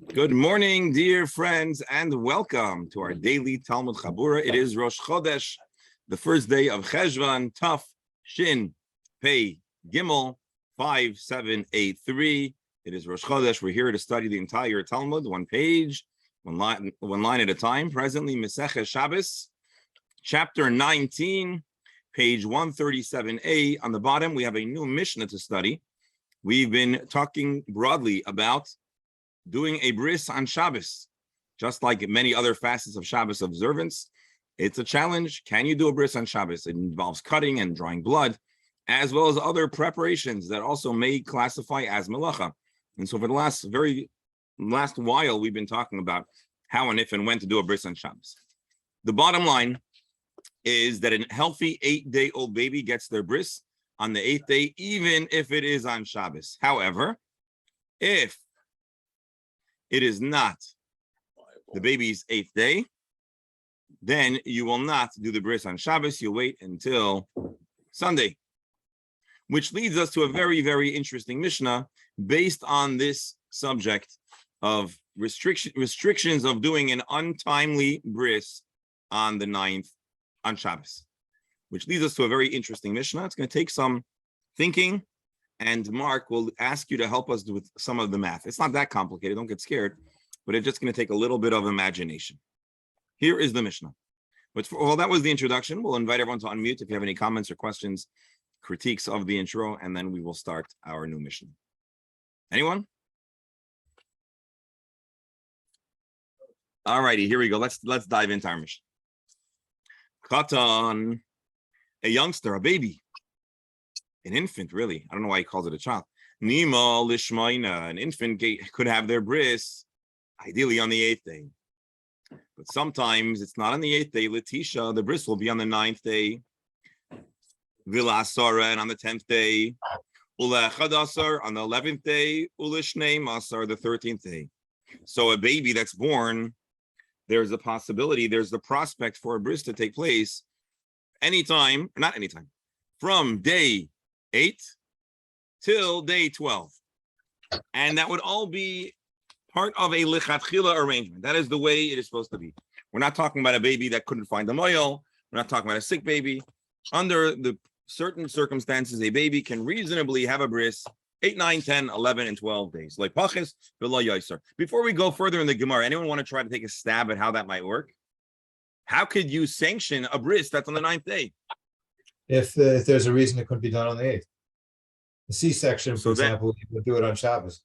Good morning, dear friends, and welcome to our daily Talmud Chabura. It is Rosh Chodesh, the first day of Cheshvan, Taf, Shin, Pei, Gimel, 5783. It is Rosh Chodesh. We're here to study the entire Talmud, one page, one line at a time. Presently, Masechet Shabbos, chapter 19, page 137a. On the bottom, we have a new Mishnah to study. We've been talking broadly about doing a bris on Shabbos, just like many other facets of Shabbos observance. It's a challenge. Can you do a bris on Shabbos? It involves cutting and drawing blood, as well as other preparations that also may classify as melacha. And so for the last while, we've been talking about how and if and when to do a bris on Shabbos. The bottom line is that a healthy 8-day-old baby gets their bris on the 8th day, even if it is on Shabbos. However, if it is not the baby's 8th day, then you will not do the bris on Shabbos. You'll wait until Sunday, which leads us to a very, very interesting Mishnah based on this subject of restrictions of doing an untimely bris on the 9th on Shabbos, which leads us to a very interesting Mishnah. It's going to take some thinking, and Mark will ask you to help us with some of the math. It's not that complicated, don't get scared, but it's just going to take a little bit of imagination. Here is the Mishnah. But that was the introduction. We'll invite everyone to unmute if you have any comments or questions, critiques of the intro, and then we will start our new Mishnah. Anyone? All righty, here we go. Let's dive into our Mishnah. Katan, a youngster, a baby, an infant, really. I don't know why he calls it a child. Nima lishmaina, an infant could have their bris, ideally on the 8th day. But sometimes it's not on the 8th day. Letitia, the bris will be on the 9th day. Vilasara, and on the 10th day. Ula chadasar, on the 11th day. Ulishnei masar, the 13th day. So a baby that's born, there's a possibility, there's the prospect for a bris to take place anytime, or not anytime, from day 8 till day 12. And that would all be part of a lichatchila arrangement. That is the way it is supposed to be. We're not talking about a baby that couldn't find the moil. We're not talking about a sick baby. Under the certain circumstances, a baby can reasonably have a bris 8, 9, 10, 11, and 12 days. Like pachis v'lo yoser. Before we go further in the Gemara, anyone want to try to take a stab at how that might work? How could you sanction a bris that's on the 9th day? If there's a reason it couldn't be done on the 8th. The C-section, for example, you would do it on Shabbos.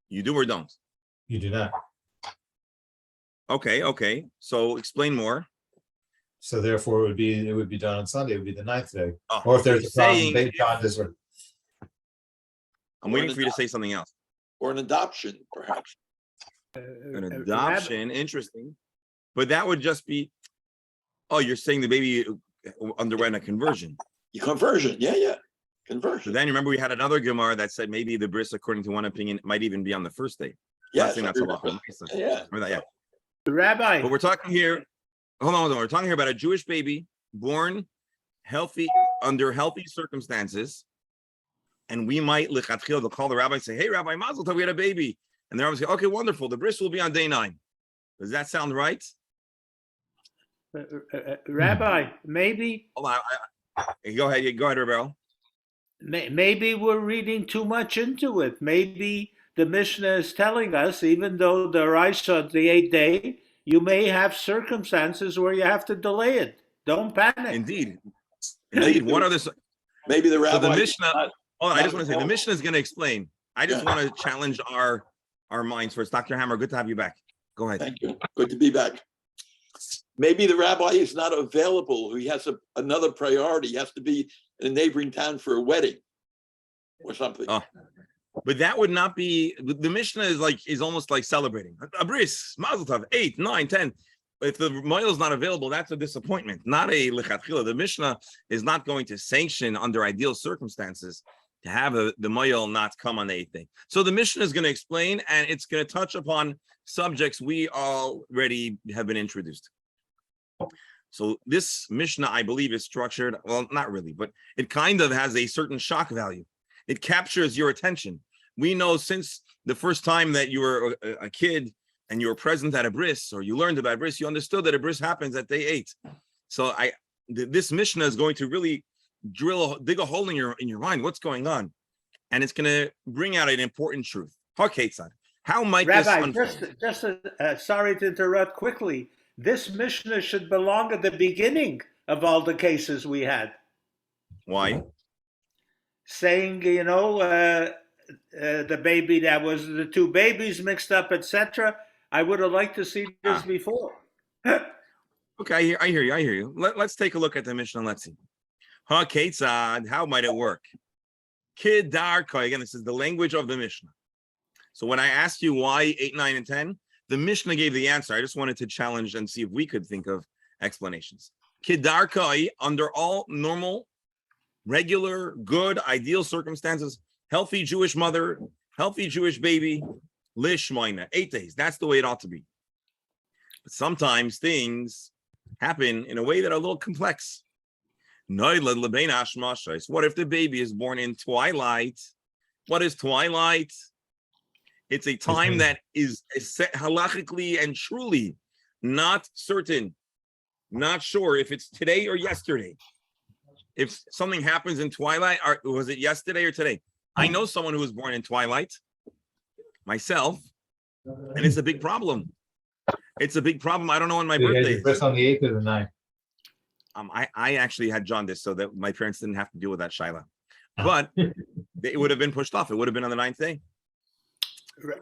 You do or don't? You do not. Okay. So explain more. So therefore, it would be done on Sunday. It would be the 9th day. Or if there's a problem, I'm waiting for you to say something else. Or an adoption, perhaps. An adoption, interesting. But that would just be, you're saying the baby underwent a conversion. Conversion, yeah. Conversion. So then remember we had another Gemara that said maybe the bris, according to one opinion, might even be on the 1st day. Yes, that's yeah. Remember that, yeah. Rabbi. But we're talking here, hold on. We're talking here about a Jewish baby born healthy, under healthy circumstances. And we might they'll call the rabbi and say, hey, Rabbi Mazel Tov, we had a baby. And the rabbi say, okay, wonderful. The bris will be on day 9. Does that sound right? Rabbi, maybe. Hold on. Go ahead, Rebel. Maybe we're reading too much into it. Maybe the Mishnah is telling us, even though the Raisa, the 8th day, you may have circumstances where you have to delay it. Don't panic. Indeed. What are the... Maybe the rabbi... So the Mishnah... I just want to say, the Mishnah is going to explain. I just want to challenge our minds first. Dr. Hammer, good to have you back. Go ahead. Thank you. Good to be back. Maybe the rabbi is not available. He has another priority. He has to be in a neighboring town for a wedding or something. But that would not be... The Mishnah is almost like celebrating. A bris, Mazel Tov, 8, 9, 10. If the moil is not available, that's a disappointment, not a lichatchila. The Mishnah is not going to sanction under ideal circumstances to have the moil not come on the 8th day. So the Mishnah is going to explain, and it's going to touch upon subjects we already have been introduced. So this Mishnah, I believe, is structured, well, not really, but it kind of has a certain shock value. It captures your attention. We know since the first time that you were a kid and you were present at a bris, or you learned about bris, you understood that a bris happens at day 8. So this Mishnah is going to really dig a hole in your mind. What's going on? And it's going to bring out an important truth. How might Rabbi, this sorry to interrupt quickly. This Mishnah should belong at the beginning of all the cases we had. Why? Saying, the baby, that was the 2 babies mixed up, etc. I would have liked to see this before. Okay, I hear you. Let's take a look at the Mishnah. Let's see. How might it work? Kidarka. Again, this is the language of the Mishnah. So when I asked you why 8, 9, and 10, the Mishnah gave the answer. I just wanted to challenge and see if we could think of explanations. Kidarka, under all normal, regular, good, ideal circumstances, healthy Jewish mother, healthy Jewish baby, lishmaina, 8 days. That's the way it ought to be. But sometimes things happen in a way that are a little complex. What if the baby is born in twilight? What is twilight? It's a time that is set halachically and truly not certain, not sure if it's today or yesterday. If something happens in twilight, was it yesterday or today? I know someone who was born in twilight, myself, and it's a big problem. It's a big problem. I don't know when my birthday is. Bris on the 8th or the 9th? I actually had jaundice, so that my parents didn't have to deal with that Shaila. But it would have been pushed off. It would have been on the 9th day.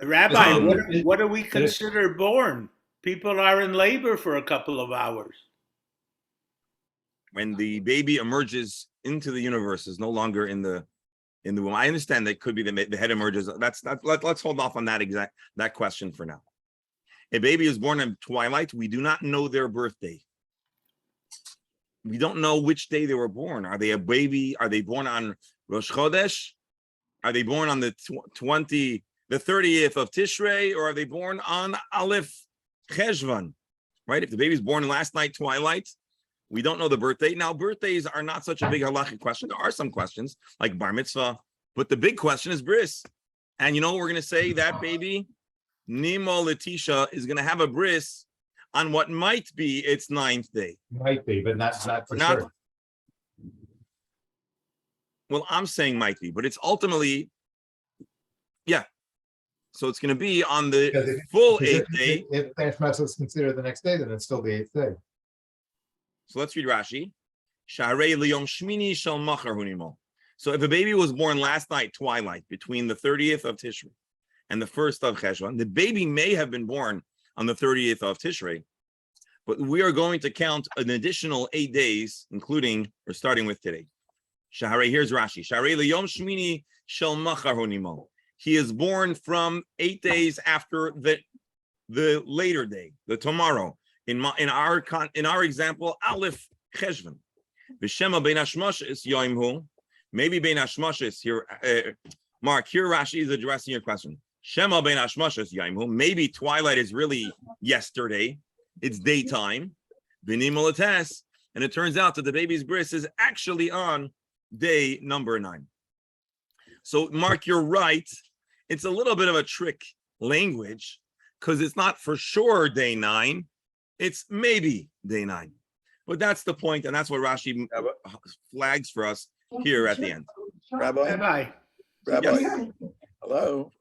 Rabbi, what do we consider born? People are in labor for a couple of hours. When the baby emerges into the universe, is no longer in the womb. I understand that could be the head emerges. Let's hold off on that question for now. A baby is born in twilight. We do not know their birthday. We don't know which day they were born. Are they a baby? Are they born on Rosh Chodesh? Are they born on the 30th of Tishrei, or are they born on Aleph Cheshvan? Right? If the baby's born last night, twilight, we don't know the birthday. Now, birthdays are not such a big halachic question. There are some questions like bar mitzvah, but the big question is bris. And you know what we're going to say? That baby, Nimo Letitia, is going to have a bris on what might be its 9th day. Might be, but not for sure. Well, I'm saying might be, but it's ultimately, yeah. So it's going to be on the full 8th day. If Tashmas is considered the next day, then it's still the 8th day. So let's read Rashi. Sharei liyom shmini shel machar hunimo. So if a baby was born last night, twilight, between the 30th of Tishrei and the 1st of Cheshvan, the baby may have been born on the 30th of Tishrei, but we are going to count an additional 8 days, including, or starting with today. Shaharei, here's Rashi. Shaharei liyom shmini shel machar hunimo. He is born from 8 days after the later day, the tomorrow. In our example, Aleph Cheshvan. V'shema bein hashmashis yoimhu. Maybe bein hashmashis here. Mark, here Rashi is addressing your question. Shema bein hashmashis yoimhu. Maybe twilight is really yesterday. It's daytime. V'nim olates. And it turns out that the baby's bris is actually on day number 9. So, Mark, you're right. It's a little bit of a trick language because it's not for sure day 9. It's maybe day 9. But that's the point, and that's what Rashi flags for us here at the end. Rabbi. Yes. Hello.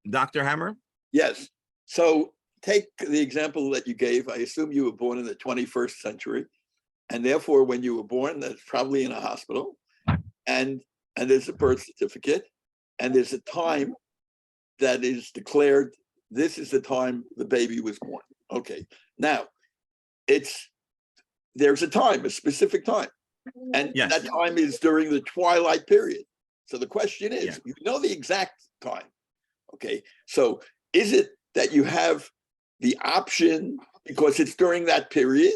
Dr. Hammer? Yes. So take the example that you gave. I assume you were born in the 21st century. And therefore, when you were born, that's probably in a hospital. And there's a birth certificate. And there's a time that is declared, this is the time the baby was born. Okay. Now, there's a time, a specific time. And yes, that time is during the twilight period. So the question is, you know the exact time. Okay. So is it that you have the option, because it's during that period,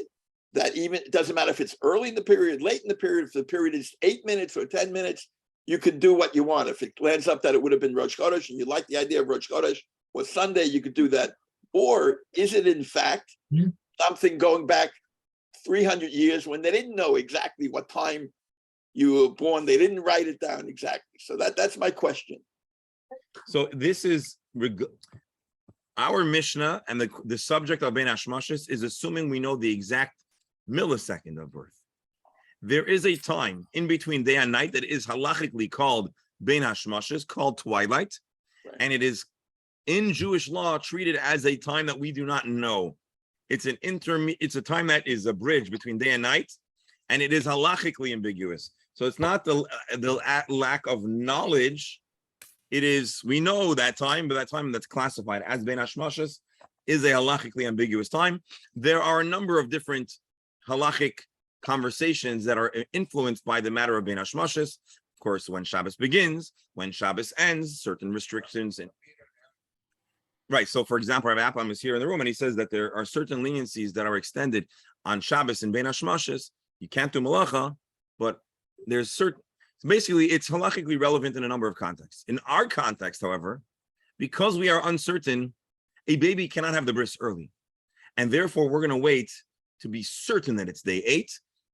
that even, it doesn't matter if it's early in the period, late in the period, if the period is 8 minutes or 10 minutes, you can do what you want. If it lands up that it would have been Rosh Chodesh and you like the idea of Rosh Chodesh was Sunday, you could do that. Or is it in fact something going back 300 years when they didn't know exactly what time you were born? They didn't write it down exactly. So that's my question. So this is our Mishnah, and the subject of Ben Hashmashis is assuming we know the exact millisecond of birth. There is a time in between day and night that is halachically called Ben Hashmashis, called twilight, and it is in Jewish law treated as a time that we do not know. It's it's a time that is a bridge between day and night, and it is halachically ambiguous. So it's not the lack of knowledge. It is, we know that time, but that time that's classified as Ben Hashmashis is a halachically ambiguous time. There are a number of different halachic conversations that are influenced by the matter of Ben Hashmashis. Of course, when Shabbos begins, when Shabbos ends, certain restrictions. Right. So, for example, Rabbi Appam is here in the room, and he says that there are certain leniencies that are extended on Shabbos and Ben Hashmashis. You can't do malacha, but there's certain. Basically, it's halachically relevant in a number of contexts. In our context, however, because we are uncertain, a baby cannot have the bris early, and therefore we're going to wait to be certain that it's day 8,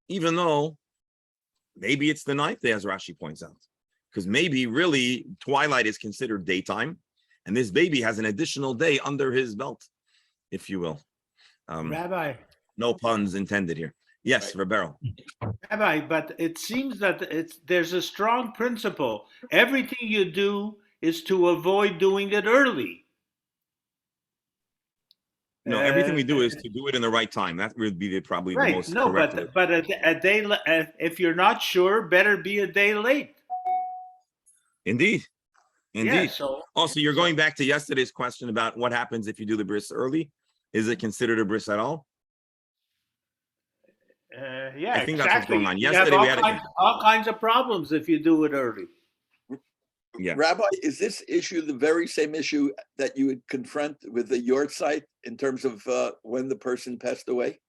even though maybe it's the 9th day, as Rashi points out, because maybe really twilight is considered daytime. And this baby has an additional day under his belt, if you will. Rabbi. No puns intended here. Yes, Roberto. Rabbi, but it seems that there's a strong principle. Everything you do is to avoid doing it early. No, everything we do is to do it in the right time. That would be probably the most correct way. But a day, if you're not sure, better be a day late. Indeed. Yeah, so also, you're going back to yesterday's question about what happens if you do the bris early. Is it considered a bris at all? Yeah, I think exactly. that's what's going on. You Yesterday have we had all kinds of problems if you do it early. Yeah. Rabbi, is this issue the very same issue that you would confront with the yort site in terms of when the person passed away?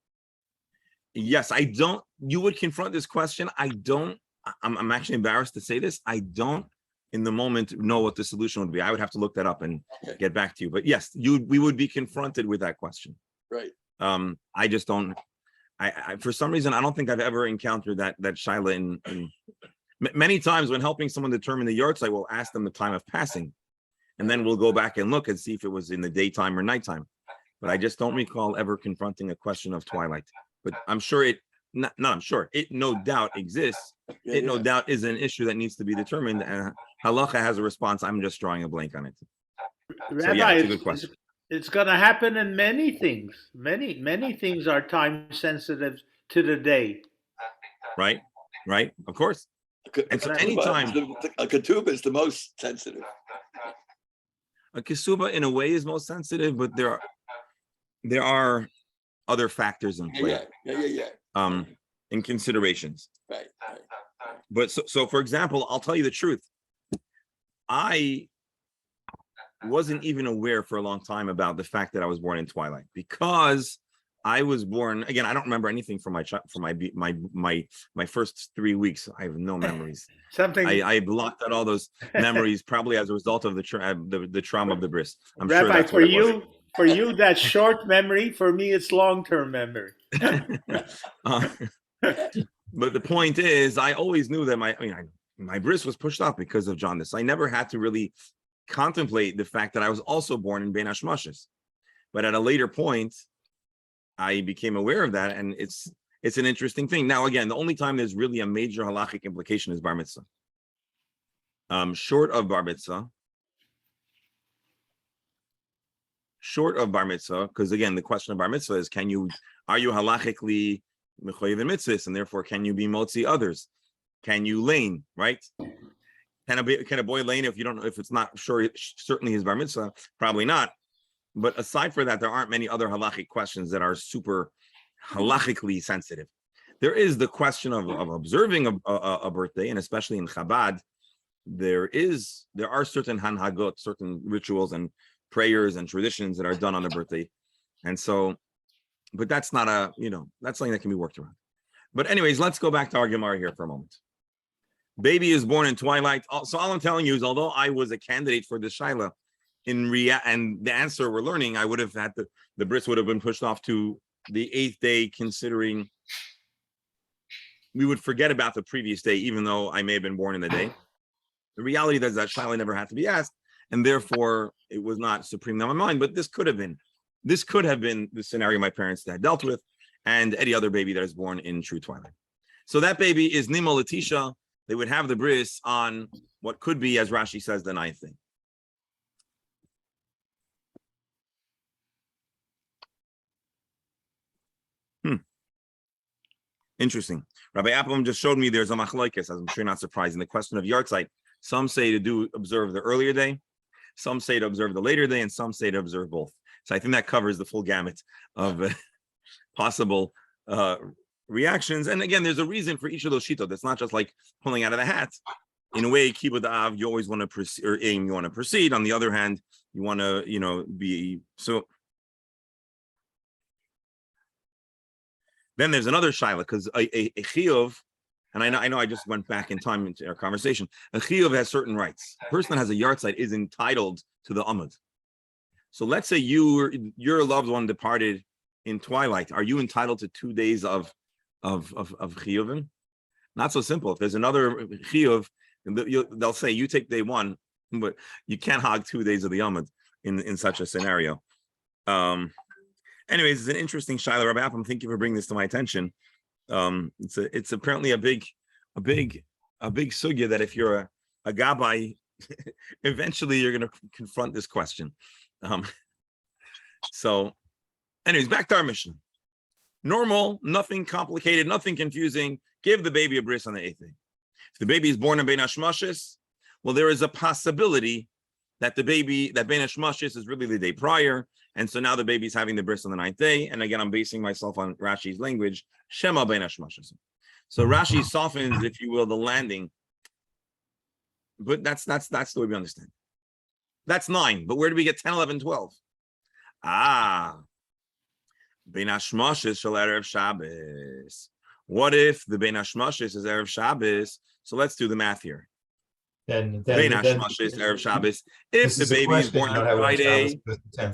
Yes, I don't. You would confront this question. I'm actually embarrassed to say this. I don't, in the moment, know what the solution would be. I would have to look that up and get back to you. But yes, we would be confronted with that question. Right. I just don't. I for some reason I don't think I've ever encountered that shaila in many times when helping someone determine the yard site. We'll ask them the time of passing, and then we'll go back and look and see if it was in the daytime or nighttime. But I just don't recall ever confronting a question of twilight. But I'm sure it no doubt exists. No doubt is an issue that needs to be determined, and halacha has a response. I'm just drawing a blank on it. Rabbi, so, yeah, it's a good question. It's going to happen in many things. Many things are time sensitive to the day. Right. Of course. And so anytime a ketubah is the most sensitive. A ketubah, in a way, is most sensitive, but there are other factors in play. In considerations. Right. But so for example, I'll tell you the truth. I wasn't even aware for a long time about the fact that I was born in twilight, because I was born, again, I don't remember anything from my first 3 weeks. I have no memories. I blocked out all those memories, probably as a result of the trauma of the bris. I'm Rabbi, sure that's for you, that's short memory. For me, it's long-term memory. But the point is, I always knew that my bris was pushed off because of jaundice. I never had to really contemplate the fact that I was also born in Ben Hashmashis. But at a later point, I became aware of that, and it's an interesting thing. Now, again, the only time there's really a major halachic implication is bar mitzvah. Short of bar mitzvah, because again, the question of bar mitzvah is, are you halachically mechoyev in mitzvahs, and therefore can you be motzi others? Can you lane, right? Can a boy lane if it's not sure? Certainly his bar mitzvah, probably not. But aside from that, there aren't many other halachic questions that are super halachically sensitive. There is the question of observing a birthday, and especially in Chabad, there are certain hanhagot, certain rituals and prayers and traditions that are done on the birthday, and so, but that's not that's something that can be worked around. But anyways, let's go back to our Gemara here for a moment. Baby is born in twilight. So all I'm telling you is, although I was a candidate for the shaila, and the answer we're learning, I would have had the bris would have been pushed off to the 8th day, considering we would forget about the previous day, even though I may have been born in the day. The reality is that shaila never had to be asked, and therefore it was not supreme in my mind. But this could have been the scenario my parents had dealt with, and any other baby that is born in true twilight. So that baby is Nima Letitia. They would have the bris on what could be, as Rashi says, the ninth day. Interesting. Rabbi Applebaum just showed me there's a machlokes, as I'm sure you're not surprised, in the question of yahrzeit. Some say to observe the earlier day, some say to observe the later day, and some say to observe both. So I think that covers the full gamut of possible reactions. And again, there's a reason for each of those shitot. That's not just like pulling out of the hat. In a way, kibbud av, you always want to proceed, or aim, you want to proceed. On the other hand, you want to, be so. Then there's another shaila, because a chiyuv, and I know I just went back in time into our conversation. A chiyuv has certain rights. A person that has a yahrzeit is entitled to the amud. So let's say your loved one departed in twilight. Are you entitled to 2 days of chiyuvim? Not so simple. If there's another chiyuv, they'll say you take day one, but you can't hog 2 days of the amud in such a scenario. Anyways, it's an interesting shaila, Rabbi Appam. Thank you for bringing this to my attention. It's apparently a big sugya that if you're a gabbai, eventually you're going to confront this question. So, anyways, back to our mission. Normal, nothing complicated, nothing confusing. Give the baby a bris on the 8th day. If the baby is born in Bein Hashmashis, well, there is a possibility that that Bein Hashmashis is really the day prior. And so now the baby's having the bris on the 9th day. And again, I'm basing myself on Rashi's language, Shema Bein Hashmashis. So Rashi softens, if you will, the landing. But that's the way we understand. That's 9. But where do we get 10, 11, 12? Bein Hashmashis shel Erev Shabbos. What if the Bein Hashmashis is Erev Shabbos? So let's do the math here. Then Bein Hashmashis Erev Shabbos. If the baby is born on Friday,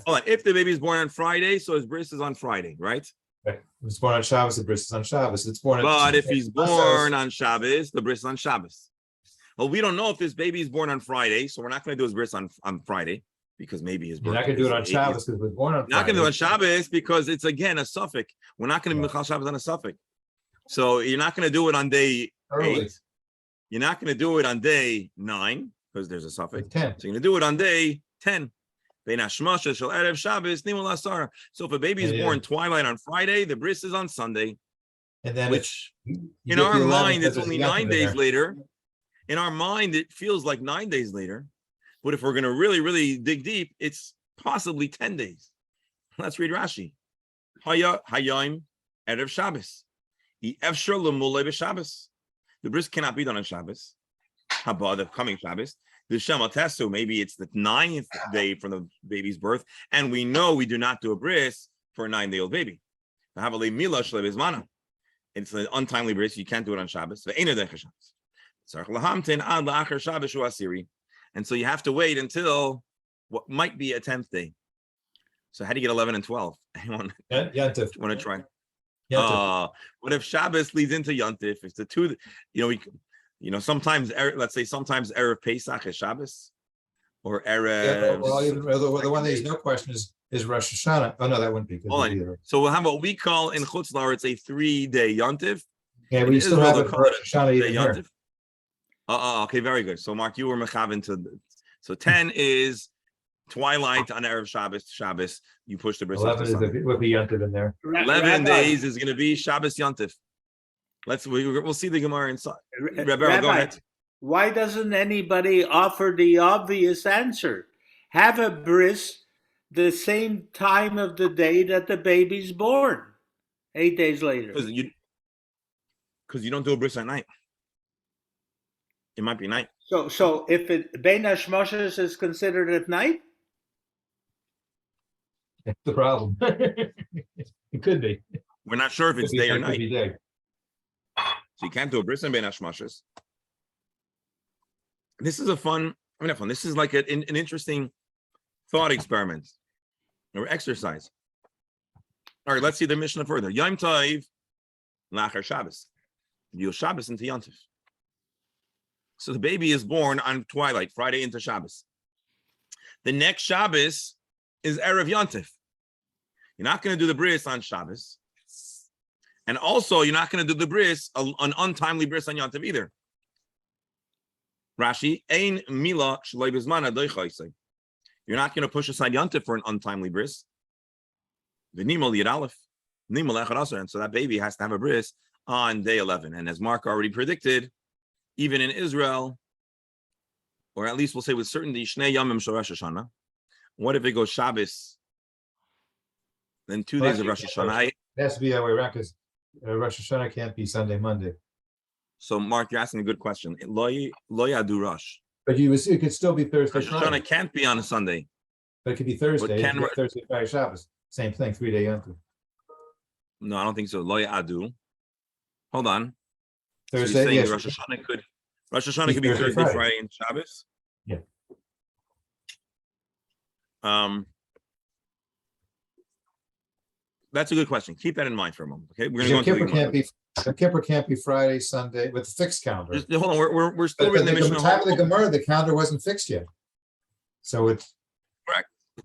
hold on. If the baby is born on Friday, so his bris is on Friday, right? Right. If it's born on Shabbos, the bris is on Shabbos. It's born. But if he's born on Shabbos, the bris is on Shabbos. Well, we don't know if this baby is born on Friday, so we're not going to do his bris on Friday because maybe his birthday. You're not going to do it on Shabbos because it was born on Friday. Not going to do it on Shabbos because it's again a suffix. We're not going to be Michal Shabbos on a suffix. So you're not going to do it on day 8. You're not going to do it on day 9 because there's a suffix. 10. So you're going to do it on day 10. Bein Hashmashis shel Erev Shabbos nimul asar. So if a baby is born twilight on Friday, the bris is on Sunday. And then which in our mind it's only 9 days later. In our mind, it feels like 9 days later. But if we're going to really, really dig deep, it's possibly 10 days. Let's read Rashi. Hayom Erev Shabbos. Efshar l'mulei b'Shabbos. The bris cannot be done on Shabbos. Haba, the coming Shabbos. The Shema Tesu, maybe it's the 9th day from the baby's birth, and we know we do not do a bris for a 9-day-old baby. It's an untimely bris. You can't do it on Shabbos. And so you have to wait until what might be a 10th day. So how do you get 11 and 12? Anyone want to try? What if Shabbos leads into Yontif? It's the two, sometimes, let's say sometimes Erev Pesach is Shabbos or Erev. The one there's no question is Rosh Hashanah. Oh no, that wouldn't be good. So we'll have what we call in Chutz La'aretz a 3-day Yontif. Yeah, we still have it for Rosh Hashanah even here. Okay, very good. So Mark, you were mechaven to so 10 is twilight on Erev Shabbos. You push the bris. 11 would be Yontif in there. 11 days is going to be Shabbos Yontif. We'll see the Gemara inside. Rabbi, go ahead. Why doesn't anybody offer the obvious answer? Have a bris the same time of the day that the baby's born, 8 days later. Because you don't do a bris at night. It might be night. So if Bein Hashmashis is considered at night? That's the problem. It could be. We're not sure if it's day or night. Day. So you can't do a bris in Bein Hashmashis. This is this is like an interesting thought experiment or exercise. All right, let's see the Mishnah further. Yom Tov Lachar Shabbos. You Shabbos into Yontif. So the baby is born on twilight, Friday into Shabbos. the next Shabbos is Erev Yontif. You're not going to do the bris on Shabbos. And also, you're not going to do the bris, an untimely bris on Yontif either. Rashi, Ein Mila Shalei Bizmana Doichaisei. You're not going to push aside Yontif for an untimely bris. V'nimal Yid Aleph. Nimal Echad Asar. And so that baby has to have a bris on day 11. And as Mark already predicted, even in Israel, or at least we'll say with certainty, Shnei Yomim Shel Rosh Hashanah. What if it goes Shabbos, then 2 days of Rosh Hashanah? It has to be that way around because Rosh Hashanah can't be Sunday, Monday. So, Mark, you're asking a good question. Lo yadu Rosh. But it could still be Thursday, Rosh Friday. Hashanah can't be on a Sunday. But it could be Thursday. Can- Thursday, Friday, Shabbos. Same thing, 3-day Yontif. No, I don't think so. Lo yadu. Hold on. Thursday, so you're saying yes. Rosh Hashanah could be Thursday, Friday, and Shabbos? Yeah. That's a good question. Keep that in mind for a moment. Okay, we're Yom going to go Kippur into the Yom Kippur can't be Friday, Sunday with a fixed calendar. Just hold on. We're still But reading the the Mishnah. time of the Gemara, the calendar wasn't fixed yet. So it's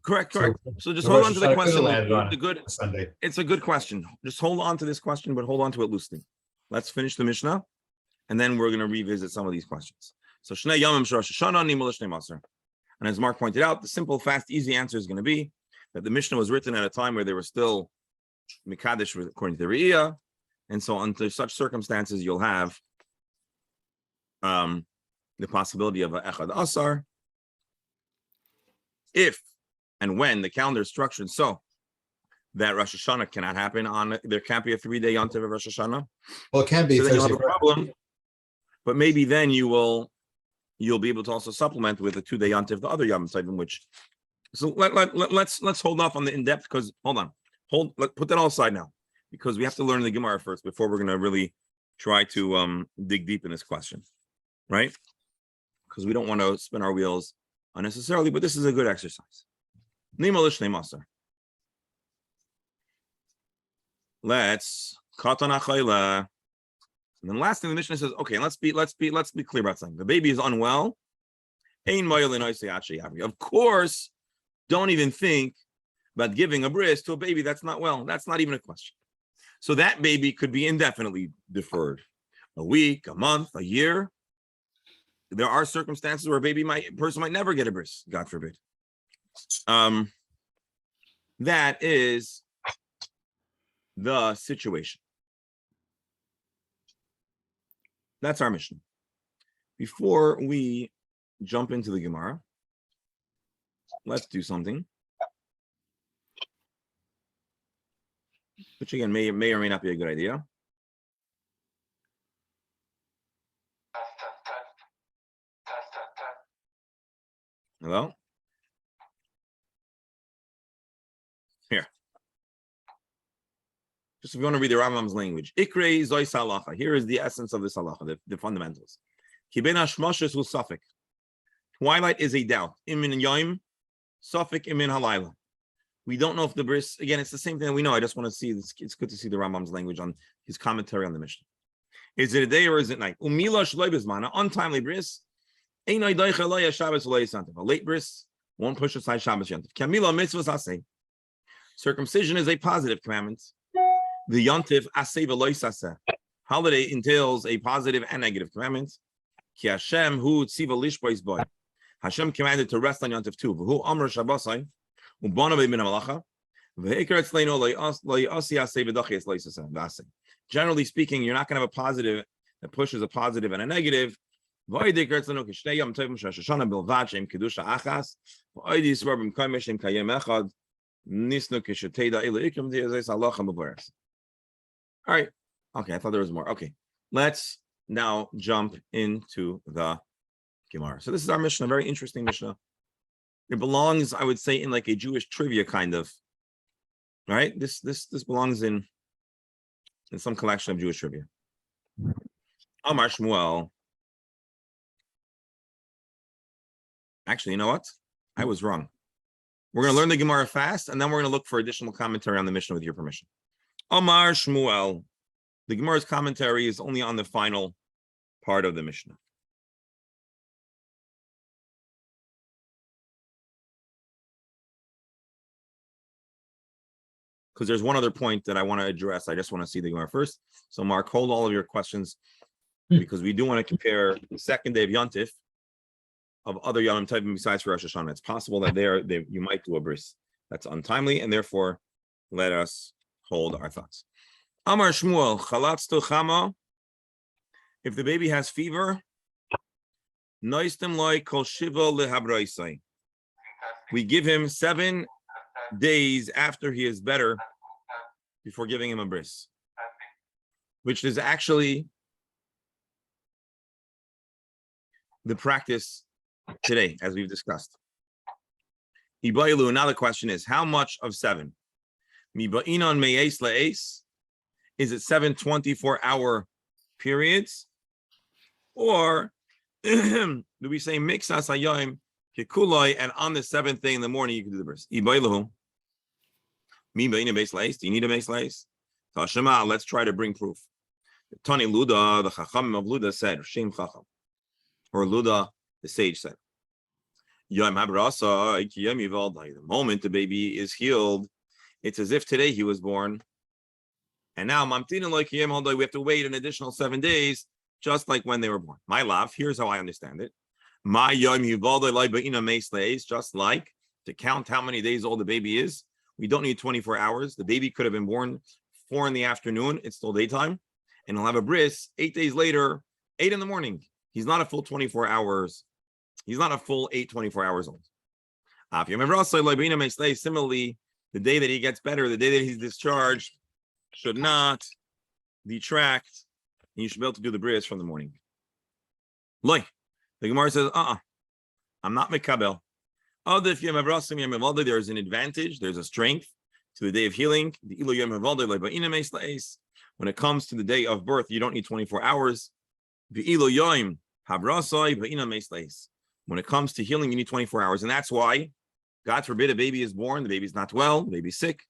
Correct. So just the hold Rosh on to the Hashanah question. could've landed on The good. Sunday. It's a good question. Just hold on to this question, but hold on to it loosely. Let's finish the Mishnah, and then we're going to revisit some of these questions. So Shnei Yomim Shel Rosh Hashanah Nimul Shnei Maser. And as Mark pointed out, the simple, fast, easy answer is going to be that the Mishnah was written at a time where they were still Mikadesh according to the Re'iyah, and so under such circumstances, you'll have the possibility of an Echad Asar if and when the calendar is structured so that Rosh Hashanah cannot happen on, there can't be a 3-day Yontif of Rosh Hashanah. Well, it can be So then you'll Thursday, have a problem, but maybe then you'll be able to also supplement with a 2-day Yontif, the other Yom Tovim, which. So let's hold off on the in-depth because put that all aside now because we have to learn the Gemara first before we're going to really try to dig deep in this question, right? Because we don't want to spin our wheels unnecessarily, but this is a good exercise. Let's katana chayla. And then last thing the Mishnah says, okay, let's be clear about something. The baby is unwell. Of course, don't even think about giving a bris to a baby that's not well. That's not even a question. So that baby could be indefinitely deferred. A week, a month, a year. There are circumstances where a person might never get a bris, God forbid. That is the situation. That's our mission. Before we jump into the Gemara, let's do something, which again may or may not be a good idea. Hello? Here. Just if you want to read the Rambam's language. Ikrei Zois Halacha. Here is the essence of this halacha, the fundamentals. Kiben hashmoshes hu safek. Twilight is a doubt. Imin yoim, safek imin halayla. We don't know if the bris, again, it's the same thing that we know. I just want to see, it's good to see the Rambam's language on his commentary on the Mishnah. Is it a day or is it night? Umila shloi bizmana, untimely bris. A late bris won't push aside Shabbos Yontif. Kamila mitzvahs aseh. Circumcision is a positive commandment. The Yontif aseh v'lo yisaseh. Holiday entails a positive and negative commandment. Ki Hashem hu tziva lishbois boy. Hashem commanded to rest on Yontif too. V'hu amr Shabbosai u'bana b'min ha'malacha v'hikar etzleinu lo yasi aseh v'dachi es lo yisaseh v'aseh. Generally speaking, you're not going to have a positive that pushes a positive and a negative. This is the all right. Okay, I thought there was more. Okay, let's now jump into the Gemara. So this is our Mishnah, a very interesting Mishnah. It belongs, I would say, in like a Jewish trivia kind of, right? This belongs in some collection of Jewish trivia. Amar Shmuel. Actually, you know what? I was wrong. We're going to learn the Gemara fast, and then we're going to look for additional commentary on the Mishnah with your permission. Amar Shmuel. The Gemara's commentary is only on the final part of the Mishnah. because there's one other point that I want to address. I just want to see the Gemara first. So Mark, hold all of your questions because we do want to compare the second day of Yontif of other Yom Tovim besides for Rosh Hashanah. It's possible that you might do a bris. That's untimely, and therefore let us hold our thoughts. Amar Shmuel, chalatzto chama. If the baby has fever, noistem loy kol shiva lehabraisai. We give him 7 days after he is better before giving him a bris, which is actually the practice today, as we've discussed. Now the question is, how much of 7? Miba'inon me'es la'es? Is it 7 24-hour periods? Or do we say mixas hayom kekuloi, and on the 7th day in the morning you can do the bris? Ibailahu. Miba'ina beis la'es? Do you need a beis la'es? Tashema, let's try to bring proof. Tani Luda, the Chacham of Luda said, Shem Chacham, or Luda, the sage said, Yom Habrasa, the moment the baby is healed, it's as if today he was born. And now Mamtina like we have to wait an additional 7 days, just like when they were born. My love, here's how I understand it. My Yom just like to count how many days old the baby is. We don't need 24 hours. The baby could have been born 4 in the afternoon. It's still daytime. And he'll have a bris 8 days later, 8 in the morning. He's not a full 24 hours. He's not a full 24 hours old. Similarly, the day that he gets better, the day that he's discharged, should not detract. And you should be able to do the bris from the morning. Look, the Gemara says, I'm not mekabel. There's an advantage, there's a strength to the day of healing. When it comes to the day of birth, you don't need 24 hours. When it comes to healing, you need 24 hours. And that's why, God forbid, a baby is born, the baby's not well, the baby's sick.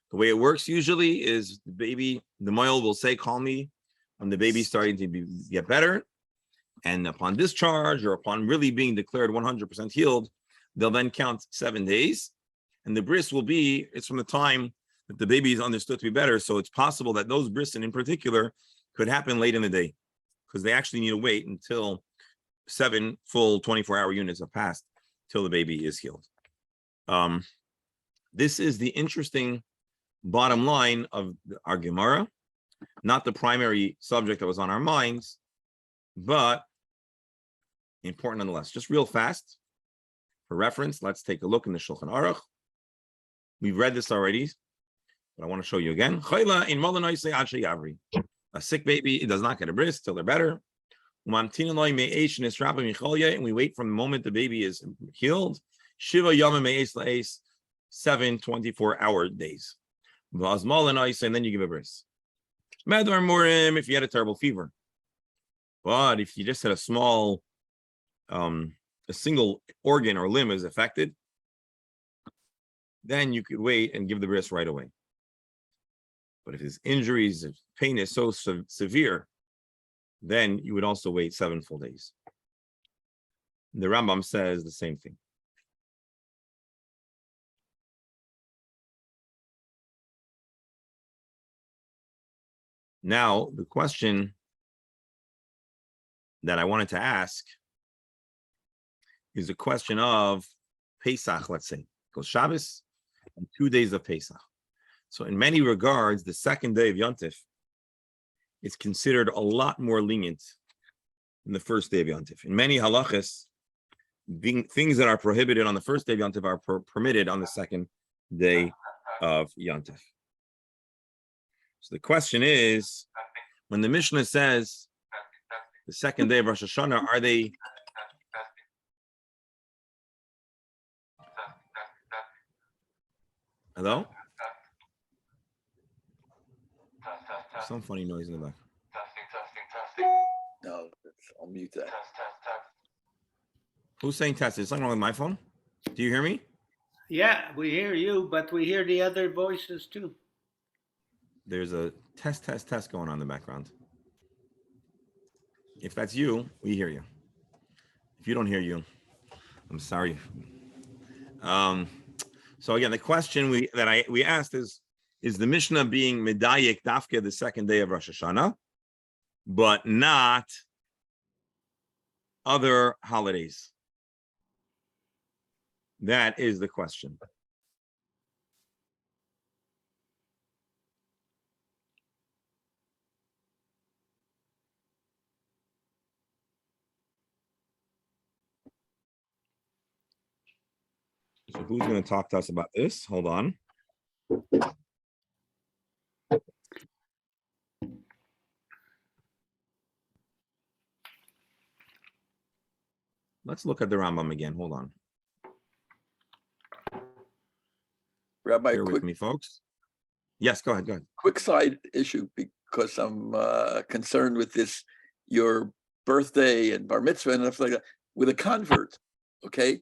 The way it works usually is the male will say, call me when the baby's starting to get better. And upon discharge or upon really being declared 100% healed, they'll then count 7 days. And the bris will be, it's from the time that the baby is understood to be better. So it's possible that those brisin in particular could happen late in the day because they actually need to wait until 7 full 24-hour units have passed till the baby is healed. This is the interesting bottom line of our Gemara, not the primary subject that was on our minds, but important nonetheless. Just real fast, for reference, let's take a look in the Shulchan Aruch. We've read this already, but I want to show you again. A sick baby, it does not get a bris till they're better. And we wait from the moment the baby is healed. 7 24-hour days. And then you give a bris. If you had a terrible fever. But if you just had a small, a single organ or limb is affected, then you could wait and give the bris right away. But if his injuries, if pain is so severe, then you would also wait 7 full days. The Rambam says the same thing. Now, the question that I wanted to ask is a question of Pesach, let's say. Goes Shabbos and 2 days of Pesach. So in many regards, the second day of Yontif is considered a lot more lenient than the first day of Yontif. In many halachas, things that are prohibited on the first day of Yontif are permitted on the second day of Yontif. So the question is, when the Mishnah says the second day of Rosh Hashanah, are they... Hello? Some funny noise in the back. No, I'll mute that. Who's saying test? Is something wrong with my phone? Do you hear me? Yeah, we hear you, but we hear the other voices too. There's a test going on in the background. If that's you, we hear you. If you don't hear you, I'm sorry. So again, the question we asked is, is the Mishnah being medayek dafke the second day of Rosh Hashanah, but not other holidays? That is the question. So who's going to talk to us about this? Hold on. Let's look at the Rambam again. Hold on. Rabbi, Bear with me, folks. Yes, go ahead. Go ahead. Quick side issue, because I'm concerned with this, your birthday and bar mitzvah and stuff like that. With a convert, okay,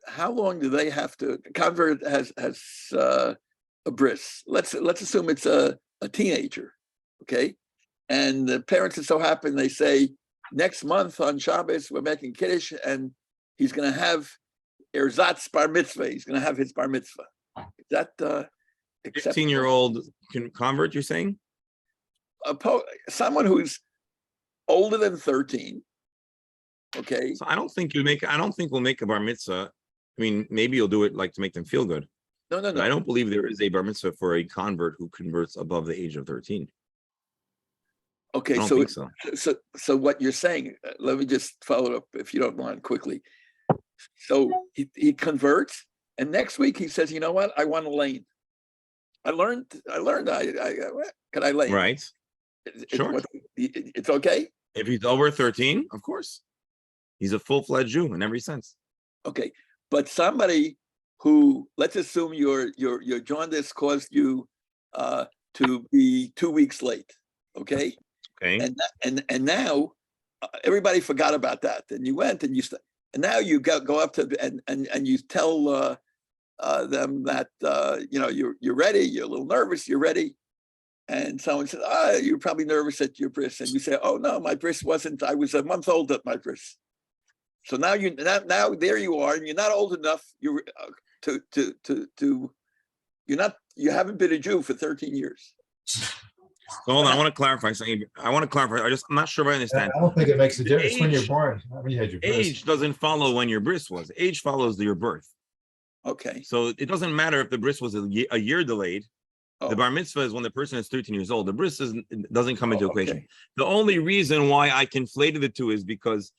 how long do they have to? Convert has a bris. Let's assume it's a teenager, okay, and the parents are so happy. They say next month on Shabbos we're making kiddush, and he's going to have erzatz bar mitzvah. He's going to have his bar mitzvah. Is that 15-year-old convert, you're saying? Someone who's older than 13. Okay. So I don't think we'll make a bar mitzvah. I mean, maybe you'll do it like to make them feel good. No. But I don't believe there is a bar mitzvah for a convert who converts above the age of 13. Okay, I don't think so. So what you're saying, let me just follow up if you don't mind quickly. So he converts, and next week he says, you know what, I want a lane. I learned can I lane? Right. Sure. It's okay? If he's over 13, of course. He's a full-fledged Jew in every sense. Okay. But somebody who, let's assume your jaundice caused you to be 2 weeks late. Okay. Okay. And now everybody forgot about that. And you went and and now you go up to and you tell them that you're ready. You're a little nervous. You're ready. And someone said, you're probably nervous at your bris. And you say, oh no, my bris wasn't. I was a month old at my bris. So now now there you are, and you're not old enough. You you haven't been a Jew for 13 years. Hold on, I want to clarify something. I'm not sure if I understand. I don't think it makes a difference when you're born. When you had your birth. Age doesn't follow when your bris was. Age follows your birth. Okay. So it doesn't matter if the bris was a year delayed. The bar mitzvah is when the person is 13 years old. The bris doesn't come into equation. Okay. The only reason why I conflated the two is because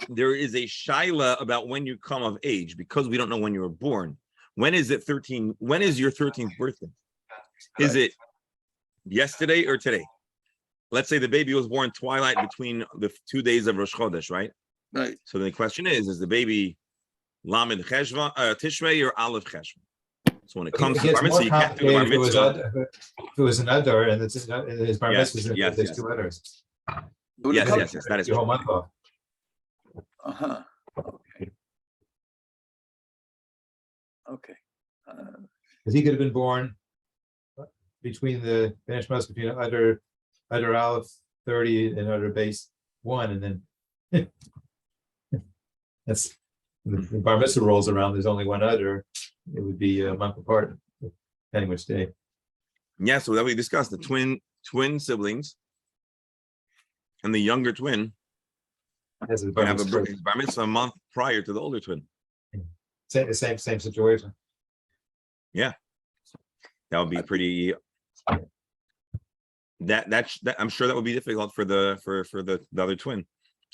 there is a shaila about when you come of age, because we don't know when you were born. When is it 13? When is your 13th birthday? Is it yesterday or today? Let's say the baby was born twilight between the 2 days of Rosh Chodesh, right? Right. So the question is the baby Lamed Tishrei or Aleph Cheshvan? So when it comes to bar mitzvah, you can't do the bar mitzvah. If it was an Adar and his bar mitzvah, there's 2 letters. Yes, that is your whole month off. Uh-huh. Okay. Because he could have been born between the benchmarks between Adar Aleph 30 and Adar base 1, and then that's the bar mitzvah rolls around. There's only one Adar. It would be a month apart, depending which day. Yeah, so that we discussed the twin siblings, and the younger twin Has a can have a bar mitzvah a month prior to the older twin. Same situation. Yeah, that would be pretty. That I'm sure that would be difficult for the other twin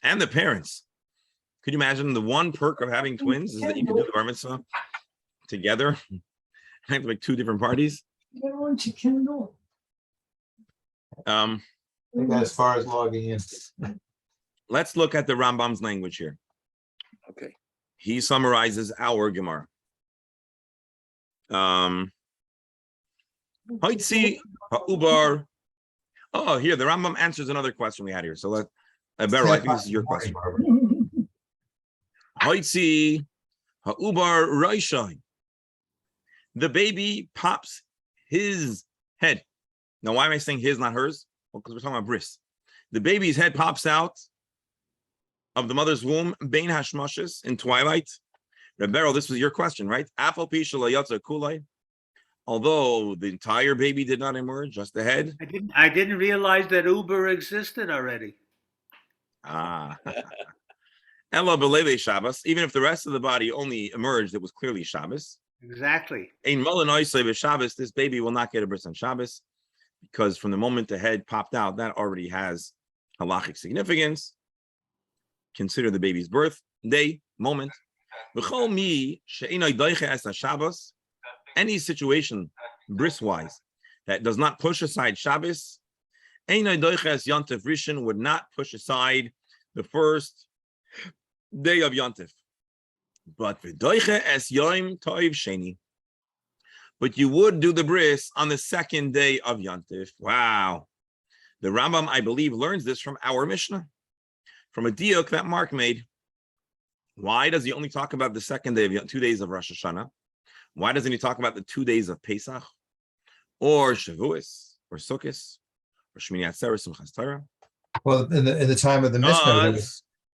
and the parents. Could you imagine the one perk of having twins is that you can do the bar mitzvah together? I have like 2 different parties. I think that's as far as logging in. Let's look at the Rambam's language here. Okay. He summarizes our Gemara. Haitzi ha'ubar. Oh, here the Rambam answers another question we had here. So I think this is your question. Haitzi ha'ubar raishai. The baby pops his head. Now, why am I saying his, not hers? Well, because we're talking about bris. The baby's head pops out of the mother's womb, bein hashmashes, in twilight. Rebero, this was your question, right? Afal pi shalayatza kulai. although the entire baby did not emerge, just the head. I didn't realize that Uber existed already. Ah. Ella Belele Shabbos, even if the rest of the body only emerged, it was clearly Shabbos. Exactly. Ein Molanoisle Shabbos, this baby will not get a bris on Shabbos, because from the moment the head popped out, that already has halachic significance. Consider the baby's birth day, moment. Any situation, bris-wise, that does not push aside Shabbos, Yontif Rishon would not push aside the first day of Yontif. But But you would do the bris on the second day of Yontif. Wow. The Rambam, I believe, learns this from our Mishnah, from a diuk that Mark made. Why does he only talk about the second day of 2 days of Rosh Hashanah? Why doesn't he talk about the 2 days of Pesach, or Shavuos, or Sukkot, or Shmini Atzeres, Simchas Torah? Well, in the time of the Mishnah,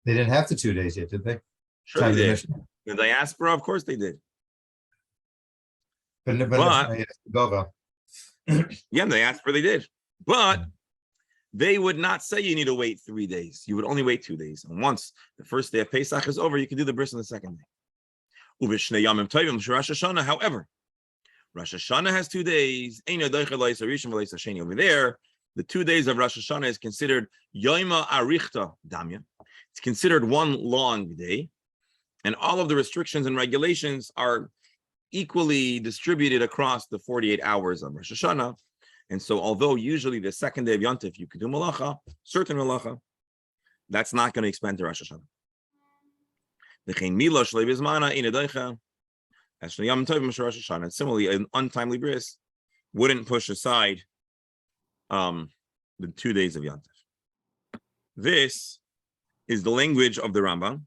they didn't have the 2 days yet, did they? Sure Time they of did. The diaspora, of course they did. But yeah, the diaspora they did. But they would not say you need to wait 3 days. You would only wait 2 days. And once the first day of Pesach is over, you can do the bris on the second day. However, Rosh Hashanah has 2 days. Over there, the 2 days of Rosh Hashanah is considered Yoima Arichta Damya. It's considered one long day. And all of the restrictions and regulations are equally distributed across the 48 hours of Rosh Hashanah. And so, although usually the second day of Yontif you could do malacha, certain malacha, that's not going to expand to Rosh Hashanah. And similarly, an untimely bris wouldn't push aside the 2 days of Yontif. This is the language of the Rambam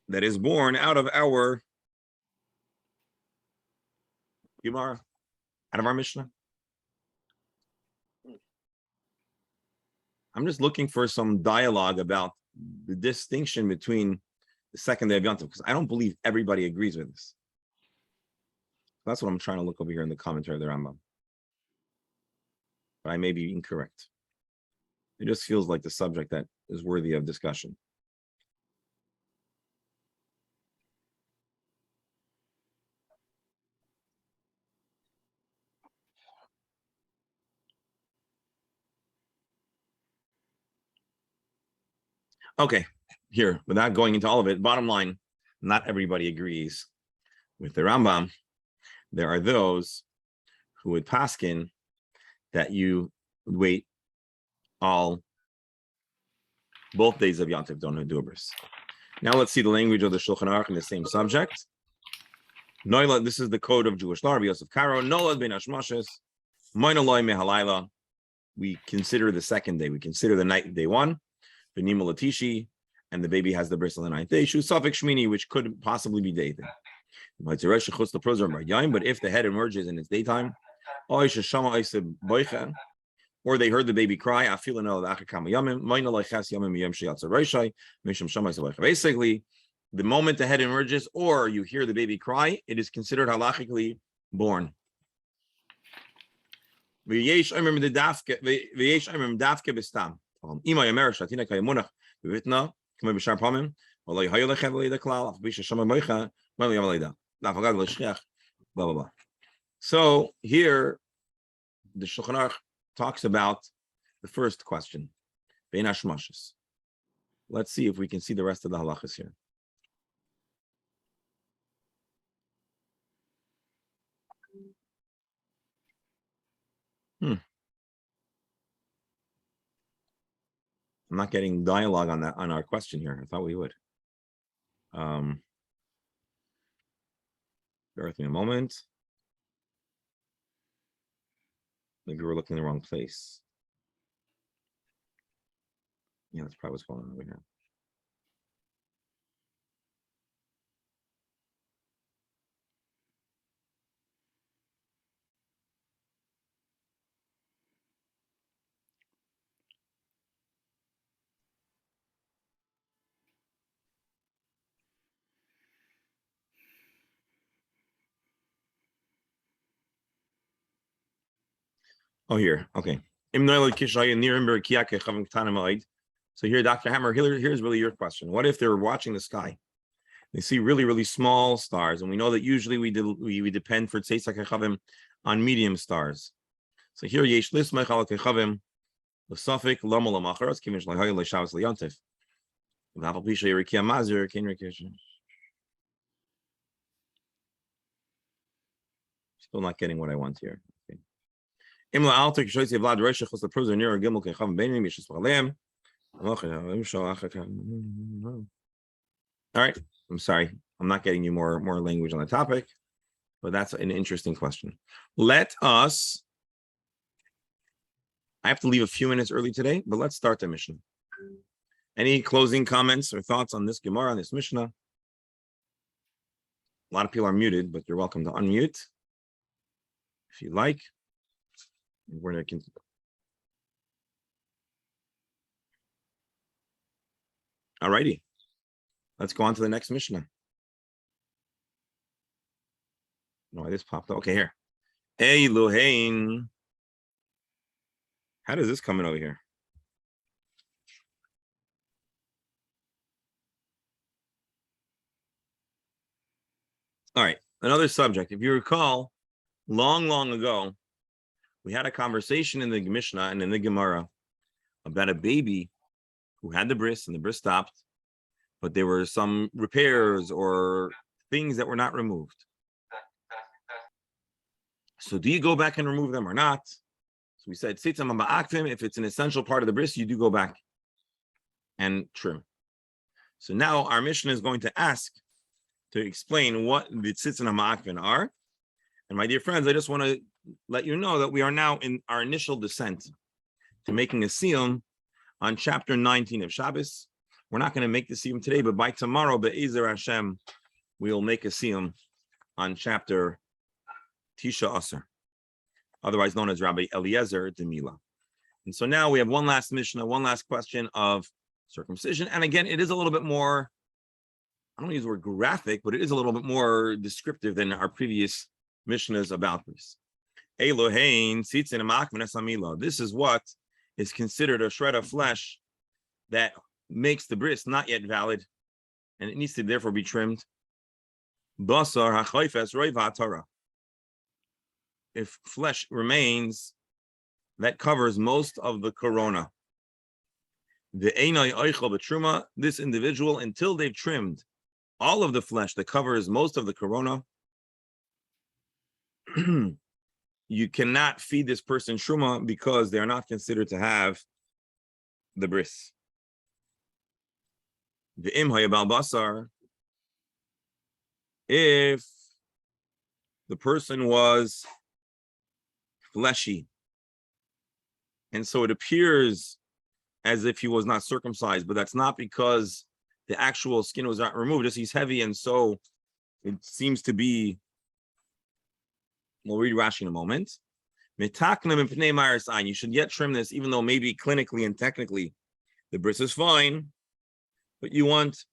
that is born out of our Gemara, out of our Mishnah. I'm just looking for some dialogue about the distinction between the second day of Yom Tov, because I don't believe everybody agrees with this. That's what I'm trying to look over here in the commentary of the Rambam. But I may be incorrect. It just feels like the subject that is worthy of discussion. Okay, here, without going into all of it, bottom line, not everybody agrees with the Rambam. There are those who would paskin that you would wait both days of Yom Tov, don't do a bris. Now let's see the language of the Shulchan Aruch in the same subject. Noila, this is the code of Jewish law, Rabbi Yosef Karo. Nolad ben Hashmashes, Moinaloi mehalayla. We consider the second day. We consider the night, day one. Benima Latishi, and the baby has the bris on the ninth day. Shu Safik Shmini, which could possibly be day. But if the head emerges in its daytime, or they heard the baby cry, basically, the moment the head emerges, or you hear the baby cry, it is considered halachically born. So here, the Shulchan Aruch talks about the first question, Bein Hashmashes. Let's see if we can see the rest of the halachas here. I'm not getting dialogue on that on our question here. I thought we would. Bear with me a moment. Maybe we're looking in the wrong place. Yeah, that's probably what's going on over here. Oh, here. Okay. So here, Dr. Hammer, here's really your question. What if they're watching the sky? They see really, really small stars, and we know that usually we depend for Tzeitzak Kechavim on medium stars. So here, Yesh Lismech Al Kechavim, the suffix Lomo Lamacharos, Kimish Lahoy Leshavas Leontif. V'Apal Pisha Yerikia Mazir, Kinrikish. Still not getting what I want here. Imla Alter Kishoysi Vlad Rosh Chos the Prozer Nero Gimel Kechavim Benim Yeshus Valem. All right. I'm sorry. I'm not getting you more language on the topic, but that's an interesting question. I have to leave a few minutes early today, but let's start the Mishnah. Any closing comments or thoughts on this Gemara, on this Mishnah? A lot of people are muted, but you're welcome to unmute if you like. We're going to continue. All righty. Let's go on to the next Mishnah. No, I just popped up. Okay, here. Elohein. How does this come in over here? All right, another subject. If you recall, long ago, we had a conversation in the Mishnah and in the Gemara about a baby who had the bris and the bris stopped, but there were some repairs or things that were not removed. So do you go back and remove them or not? So we said, if it's an essential part of the bris, you do go back and trim. So now our Mishnah is going to ask to explain what the tzitzin ha'ma'akvin are. And my dear friends, I just want to let you know that we are now in our initial descent to making a siyum on chapter 19 of Shabbos. We're not going to make the siyum today, but by tomorrow, Be'ezer Hashem, we'll make a siyum on chapter Tisha Asar, otherwise known as Rabbi Eliezer Demila. And so now we have one last Mishnah, one last question of circumcision. And again, it is a little bit more, I don't want to use the word graphic, but it is a little bit more descriptive than our previous Mishnahs about this. Elohein tzitzin ha'ma'akvin esamila. This is what is considered a shred of flesh that makes the bris not yet valid, and it needs to therefore be trimmed. Basar ha'chayfes roiv ha'tara. If flesh remains, that covers most of the corona. The einai oichel b'truma, this individual, until they've trimmed all of the flesh that covers most of the corona, you cannot feed this person truma because they are not considered to have the bris. The imhay bal basar, if the person was fleshy, and so it appears as if he was not circumcised, but that's not because the actual skin was not removed, just he's heavy, and so it seems to be, we'll read Rashi in a moment. You should yet trim this, even though maybe clinically and technically the bris is fine, but you want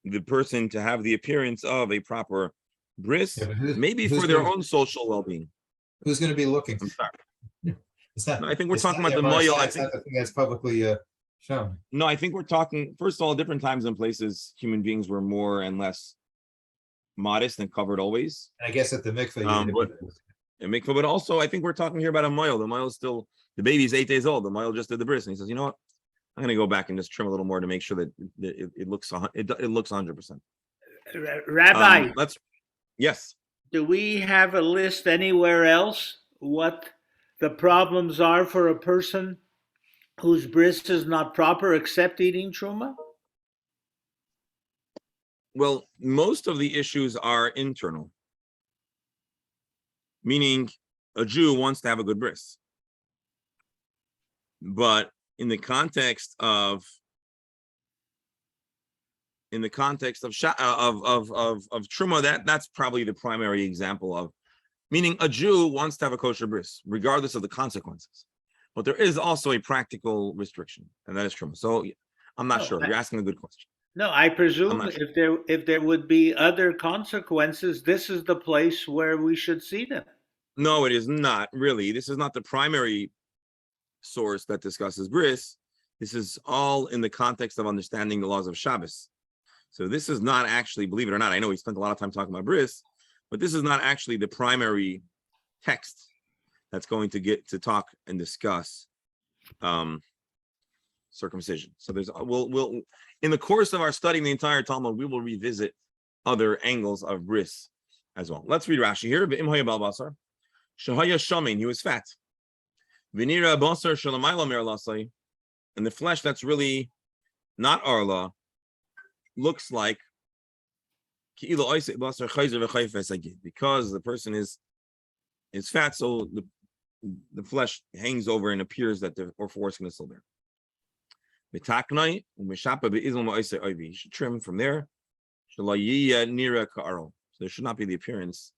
the person to have the appearance of a proper bris, maybe for their own social well-being. Who's going to be looking? I'm sorry. It's not, No, I think we're talking about the moil. I think that's publicly shown. No, I think we're talking, first of all, different times and places, human beings were more and less modest and covered always. And I guess at the mikveh, but also I think we're talking here about a moil. The moil is still, the baby's 8 days old. The moil just did the bris, and he says, you know what? I'm going to go back and just trim a little more to make sure that it looks 100%. Rabbi, Yes. do we have a list anywhere else what the problems are for a person whose bris is not proper except eating truma? Well, most of the issues are internal, meaning a Jew wants to have a good bris, but in the context of truma, that's probably the primary example of, meaning a Jew wants to have a kosher bris, regardless of the consequences. But there is also a practical restriction, and that is truma. So I'm not sure. You're asking a good question. No, I presume if there would be other consequences, this is the place where we should see them. No, it is not really. This is not the primary source that discusses bris. This is all in the context of understanding the laws of Shabbos. So this is not actually, believe it or not, I know we spent a lot of time talking about bris, but this is not actually the primary text that's going to get to talk and discuss circumcision. So we'll in the course of our studying the entire Talmud, we will revisit other angles of bris as well. Let's read Rashi here. Shahaya shamin, he was fat. Vinira basar shalamayla merlasai, and the flesh that's really not arla looks like because the person is fat, so the flesh hangs over and appears that the foreskin is still there. You should trim from there. So there should not be the appearance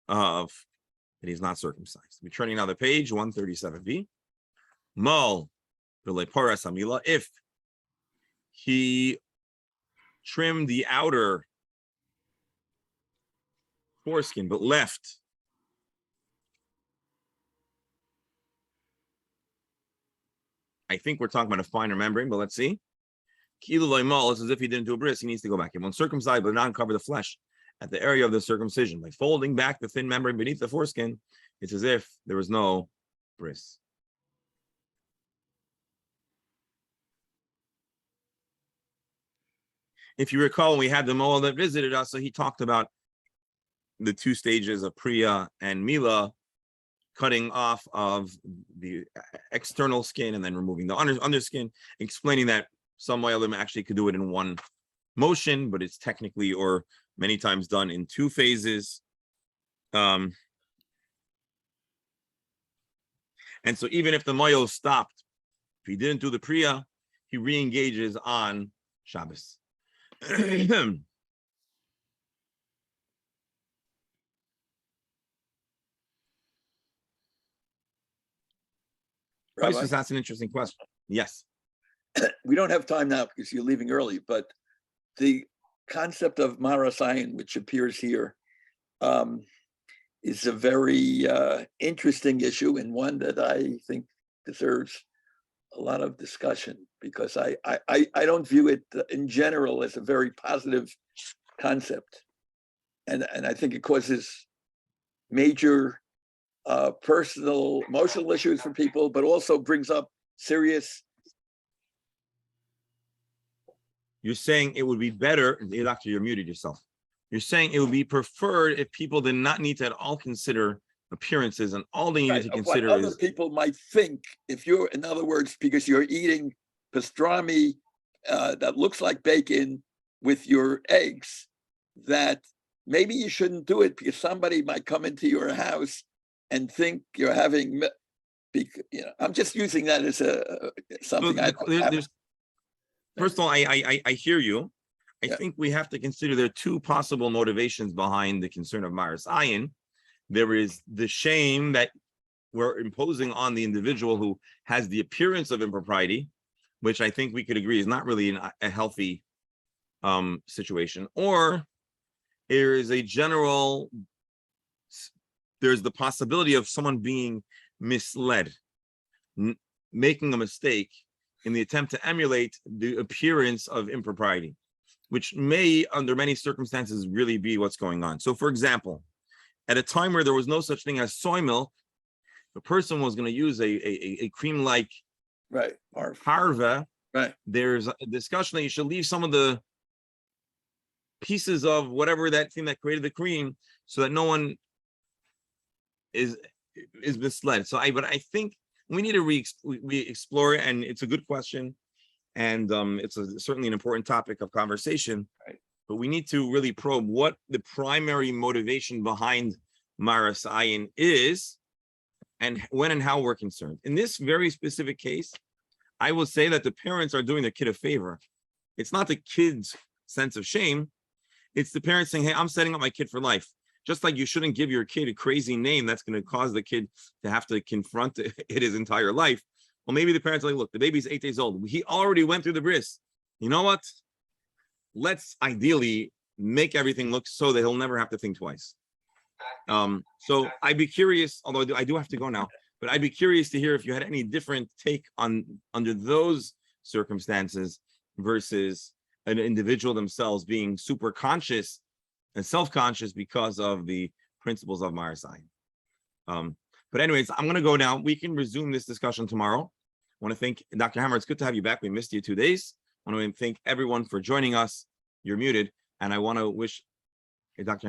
of that he's not circumcised. We're turning now the page 137b. If he trimmed the outer foreskin but left I think we're talking about a finer membrane, but let's see. It's as if he didn't do a bris, he needs to go back. He won't circumcise but not uncover the flesh at the area of the circumcision. By folding back the thin membrane beneath the foreskin, it's as if there was no bris. If you recall, when we had the Moel that visited us, so he talked about the two stages of Priya and Mila, cutting off of the external skin and then removing the underskin, explaining that some Moelim actually could do it in one motion, but it's technically or many times done in two phases. And so even if the Moel stopped, if he didn't do the Priya, he re-engages on Shabbos. Rabbi, That's an interesting question. Yes. we don't have time now because you're leaving early, but the concept of Marasayan, which appears here, is a very interesting issue and one that I think deserves a lot of discussion, because I don't view it in general as a very positive concept. And I think it causes major personal, emotional issues for people, but also brings up serious. You're saying it would be better, Doctor, you're muted yourself. You're saying it would be preferred if people did not need to at all consider appearances, and all they needed to consider what is other people might think. If you're, in other words, because you're eating pastrami that looks like bacon with your eggs, that maybe you shouldn't do it because somebody might come into your house and think you're having, I'm just using that as something. First of all, I hear you. I Yeah. think we have to consider there are two possible motivations behind the concern of Maris Ayin. There is the shame that we're imposing on the individual who has the appearance of impropriety, which I think we could agree is not really a healthy situation. Or there is there's the possibility of someone being misled, making a mistake in the attempt to emulate the appearance of impropriety, which may, under many circumstances, really be what's going on. So, for example, at a time where there was no such thing as soy milk, the person was going to use a cream-like parva. Right. There's a discussion that you should leave some of the pieces of whatever that thing that created the cream, so that no one is misled. But I think we need to re-explore it, and it's a good question, and it's certainly an important topic of conversation. Right. But we need to really probe what the primary motivation behind Maras Ayin is, and when and how we're concerned. In this very specific case, I will say that the parents are doing the kid a favor. It's not the kid's sense of shame. It's the parents saying, hey, I'm setting up my kid for life. Just like you shouldn't give your kid a crazy name that's going to cause the kid to have to confront it his entire life. Well, maybe the parents are like, look, the baby's 8 days old. He already went through the bris. You know what? Let's ideally make everything look so that he'll never have to think twice. So I'd be curious, although I do have to go now, but I'd be curious to hear if you had any different take on under those circumstances versus an individual themselves being super conscious and self-conscious because of the principles of Marasai. But anyways, I'm going to go now. We can resume this discussion tomorrow. I want to thank Dr. Hammer. It's good to have you back. We missed you 2 days. I want to thank everyone for joining us. You're muted. And I want to wish Dr.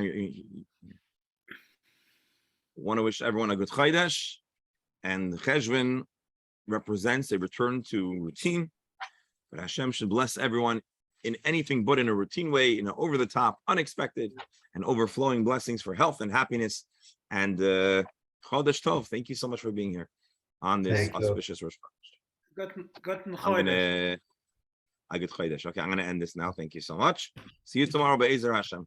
Everyone a good Chodesh. And Cheshvan represents a return to routine. But Hashem should bless everyone in anything but in a routine way, in an over-the-top, unexpected, and overflowing blessings for health and happiness. And Chodesh Tov, thank you so much for being here on this auspicious Rosh Chodesh. Okay, I'm gonna end this now. Thank you so much. See you tomorrow, Be'ezer Hashem.